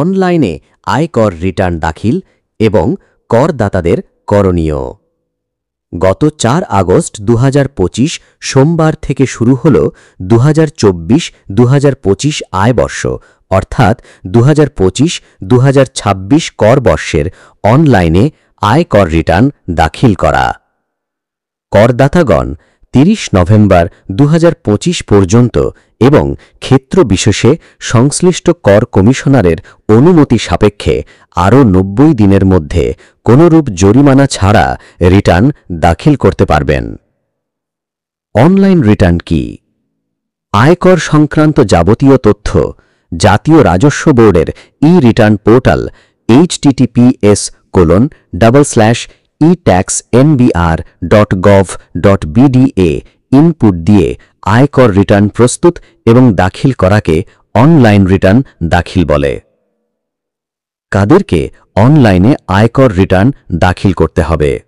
অনলাইনে আয়কর রিটার্ন দাখিল এবং করদাতাদের করণীয়। গত ৪ আগস্ট ২০২৫ সোমবার থেকে শুরু হল ২০২৪-২০২৫ আয়বর্ষ অর্থাৎ ২০২৫-২০২৬ কর বর্ষের অনলাইনে আয়কর রিটার্ন দাখিল করা। করদাতাগণ ৩০ নভেম্বর ২০২৫ পর্যন্ত এবং ক্ষেত্র বিশেষে সংশ্লিষ্ট কর কমিশনারের অনুমতি সাপেক্ষে আরও ৯০ দিনের মধ্যে কোনরূপ জরিমানা ছাড়া রিটার্ন দাখিল করতে পারবেন। অনলাইন রিটার্ন কি? আয়কর সংক্রান্ত যাবতীয় তথ্য জাতীয় রাজস্ব বোর্ডের ই-রিটার্ন পোর্টাল https://etaxnbr.gov.bda ইনপুট দিয়ে আয়কর রিটার্ন প্রস্তুত এবং দাখিল করাকে অনলাইন রিটার্ন দাখিল বলে। কাদেরকে অনলাইনে আয়কর রিটার্ন দাখিল করতে হবে?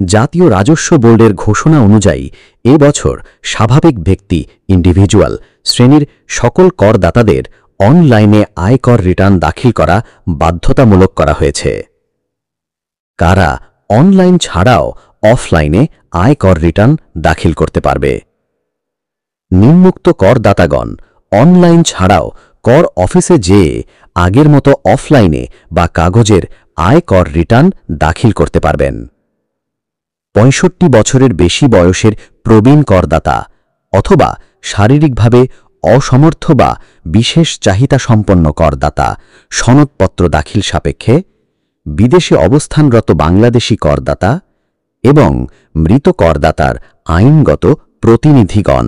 জাতীয় রাজস্ব বোর্ডের ঘোষণা অনুযায়ী এ বছর স্বাভাবিক ব্যক্তি ইন্ডিভিজুয়াল শ্রেণীর সকল করদাতাদের অনলাইনে আয়কর রিটার্ন দাখিল করা বাধ্যতামূলক করা হয়েছে। কারা অনলাইন ছাড়াও অফলাইনে আয়কর রিটার্ন দাখিল করতে পারবে? নিম্নোক্ত করদাতাগণ অনলাইন ছাড়াও কর অফিসে যেয়ে আগের মতো অফলাইনে বা কাগজের আয়কর রিটার্ন দাখিল করতে পারবেন। ৬৫ বছরের বেশি বয়সের প্রবীণ করদাতা অথবা শারীরিকভাবে অসমর্থ বা বিশেষ চাহিদা সম্পন্ন করদাতা সনদপত্র দাখিল সাপেক্ষে, বিদেশে অবস্থানরত বাংলাদেশি করদাতা এবং মৃত করদাতার আইনগত প্রতিনিধিগণ।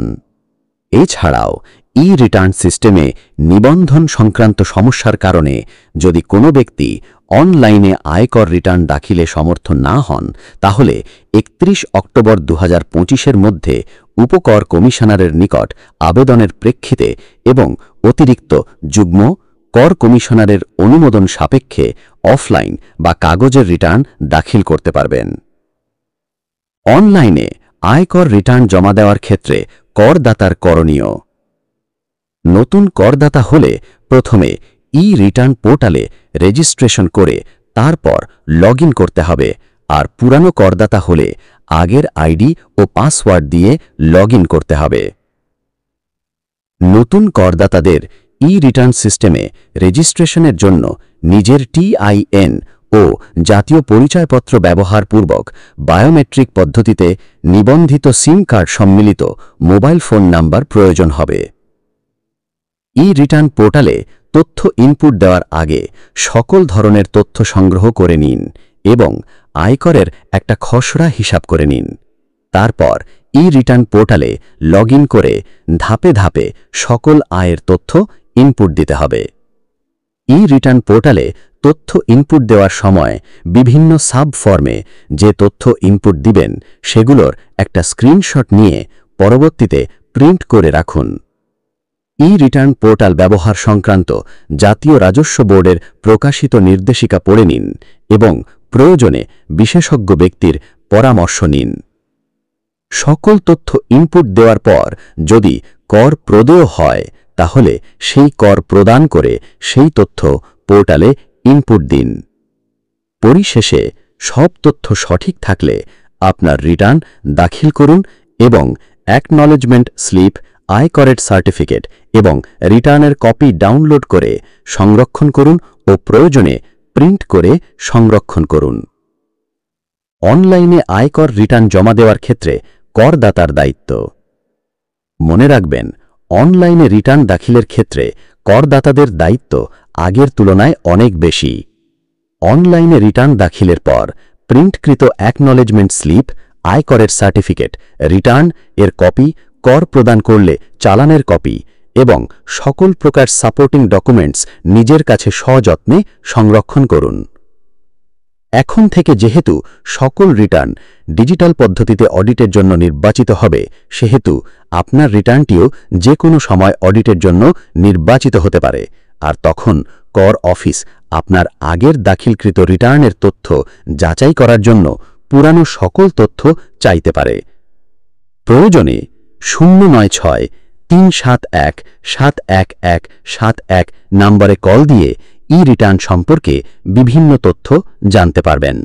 এছাড়াও ই-রিটার্ন সিস্টেমে নিবন্ধন সংক্রান্ত সমস্যার কারণে যদি কোনো ব্যক্তি অনলাইনে আয়কর রিটার্ন দাখিলে সমর্থ না হন, তাহলে ৩১ অক্টোবর ২০২৫-এর মধ্যে উপকর কমিশনারের নিকট আবেদনের প্রেক্ষিতে এবং অতিরিক্ত যুগ্ম কর কমিশনারের অনুমোদন সাপেক্ষে অফলাইন বা কাগজের রিটার্ন দাখিল করতে পারবেন। অনলাইনে আয়কর রিটার্ন জমা দেওয়ার ক্ষেত্রে করদাতার করণীয়। নতুন করদাতা হলে প্রথমে ই-রিটার্ন পোর্টালে রেজিস্ট্রেশন করে তারপর লগ ইন করতে হবে, আর পুরানো করদাতা হলে আগের আইডি ও পাসওয়ার্ড দিয়ে লগ ইন করতে হবে। নতুন করদাতাদের ই-রিটার্ন সিস্টেমে রেজিস্ট্রেশনের জন্য নিজের TIN ও জাতীয় পরিচয়পত্র ব্যবহারপূর্বক বায়োমেট্রিক পদ্ধতিতে নিবন্ধিত সিম কার্ড সম্মিলিত মোবাইল ফোন নাম্বার প্রয়োজন হবে। ই-রিটার্ন পোর্টালে তথ্য ইনপুট দেওয়ার আগে সকল ধরনের তথ্য সংগ্রহ করে নিন এবং আয়করের একটা খসড়া হিসাব করে নিন। তারপর ই-রিটার্ন পোর্টালে লগ ইন করে ধাপে ধাপে সকল আয়ের তথ্য ইনপুট দিতে হবে। ই-রিটার্ন পোর্টালে তথ্য ইনপুট দেওয়ার সময় বিভিন্ন সাব ফর্মে যে তথ্য ইনপুট দিবেন সেগুলোর একটা স্ক্রিনশট নিয়ে পরবর্তীতে প্রিন্ট করে রাখুন। ই-রিটার্ন পোর্টাল ব্যবহার সংক্রান্ত জাতীয় রাজস্ব বোর্ডের প্রকাশিত নির্দেশিকা পড়ে নিন এবং প্রয়োজনে বিশেষজ্ঞ ব্যক্তির পরামর্শ নিন। সকল তথ্য ইনপুট দেওয়ার পর যদি কর প্রদেয় হয়, তাহলে সেই কর প্রদান করে সেই তথ্য পোর্টালে ইনপুট দিন। পরিশেষে সব তথ্য সঠিক থাকলে আপনার রিটার্ন দাখিল করুন এবং অ্যাকনলেজমেন্ট স্লিপ, আয়করের সার্টিফিকেট এবং রিটার্নের কপি ডাউনলোড করে সংরক্ষণ করুন ও প্রয়োজনে প্রিন্ট করে সংরক্ষণ করুন। অনলাইনে আয়কর রিটার্ন জমা দেওয়ার ক্ষেত্রে করদাতার দায়িত্ব। মনে রাখবেন, অনলাইনে রিটার্ন দাখিলের ক্ষেত্রে করদাতাদের দায়িত্ব আগের তুলনায় অনেক বেশি। অনলাইনে রিটার্ন দাখিলের পর প্রিন্টকৃত অ্যাকনলেজমেন্ট স্লিপ, আয়করের সার্টিফিকেট, রিটার্ন এর কপি, কর প্রদান করলে চালানের কপি এবং সকল প্রকার সাপোর্টিং ডকুমেন্টস নিজের কাছে সযত্নে সংরক্ষণ করুন। এখন থেকে যেহেতু সকল রিটার্ন ডিজিটাল পদ্ধতিতে অডিটের জন্য নির্বাচিত হবে, সেহেতু আপনার রিটার্নটিও যে কোনো সময় অডিটের জন্য নির্বাচিত হতে পারে, আর তখন কর অফিস আপনার আগের দাখিলকৃত রিটার্নের তথ্য যাচাই করার জন্য পুরানো সকল তথ্য চাইতে পারে। প্রয়োজনে 096-371-711-71 নম্বরে কল দিয়ে ই রিটার্ন সম্পর্কে বিভিন্ন তথ্য জানতে পারবেন।